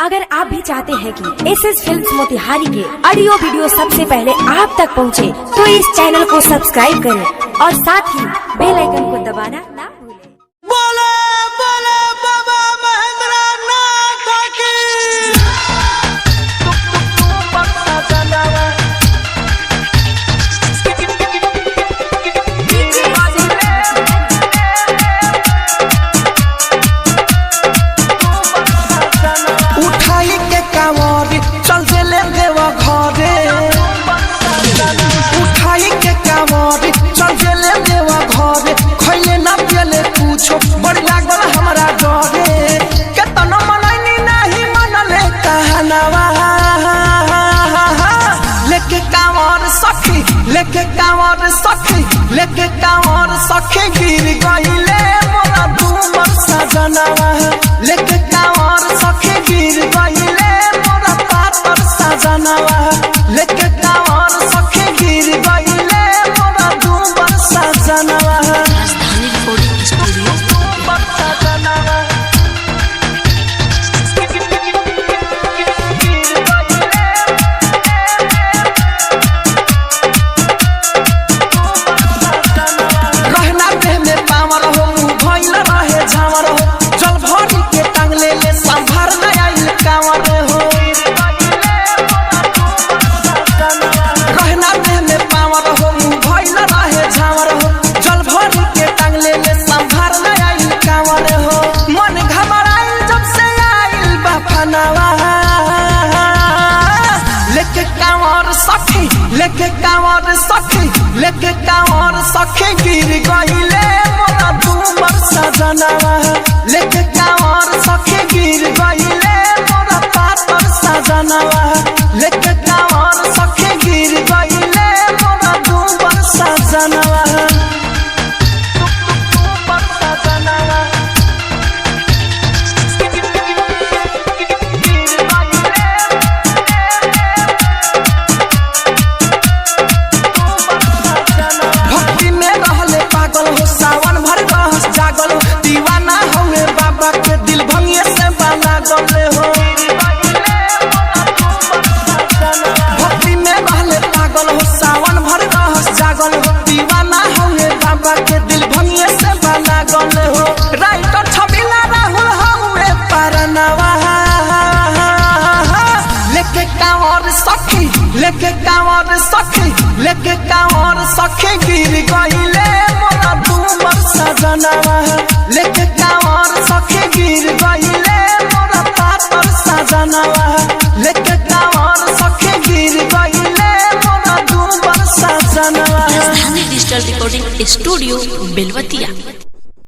अगर आप भी चाहते हैं कि एसएस फिल्म्स मोतिहारी के ऑडियो वीडियो सबसे पहले आप तक पहुंचे, तो इस चैनल को सब्सक्राइब करें और साथ ही बेल आइकन को दबाना ना भूलें। बोले बोले बाबा महेंद्रनाथ की। उठाई के कांवरी चल चले देवा घरे, उठाई के कांवरी चल चले देवा घरे। खैले ना पियले पूछो बड़ी लागल हमरा डरे, केतनो मनैनी नहीं मनले कहनावा। लेके कांवर सखी, लेके कांवर सखी, लेके कांवर सखी गिर गइले मोरा डूमर सजनावा। लेके कांवर सखी गिर गइले मोरा पातर सजनावा। लेके कांवर सखी गिर गइले मोरा डूमर सजनावा। राजधानी रिकॉर्डिंग स्टूडियो डूमर सजनावा। रहना देह में पावर हो, मुँह भइल रहे झावर हो। जल भरी के टांगले ले संभार न आइल कांवर हो। रहना देह में पावर हो, मुँह भइल रहे झावर हो। जल भरी के टांगले ले संभार न आइल कांवर हो। मन घबराइल जब से आइल बाफनावा। लेके कांवर सखी, लेके कांवर सखी, लेके कांवर सखी गिर गइले मोरा डूमर सजनावा। लेके कांवर सखी गिर गइले मोरा पातर सजनावा। लेके कांवर सखी गिर गइले मोरा डूमर सजनावा। डूमर सजनावा। भक्ति में रहले पागल हो, सावन भर रहस जागल हो। दीवाना हुए बाबा के दिल भंगिए से बना गले हो। भक्ति में रहले पागल हो, सावन भर रहस जागल हो। दीवाना हुए बाबा के दिल भंगिए से बना गले हो। राइटर छबिला राहुल हुए परनवा। लेके कांवर सखी, लेके कांवर सखी, लेके कांवर सखी गिर गइले मोरा डूमर सजनावा। लेके कांवर सखी गिर गइले मोरा पातर सजनावा। लेके कांवर सखी गिर गइले मोरा डूमर सजनावा। राजधानी डिजिटल रिकॉर्डिंग स्टूडियो बेलवतिया।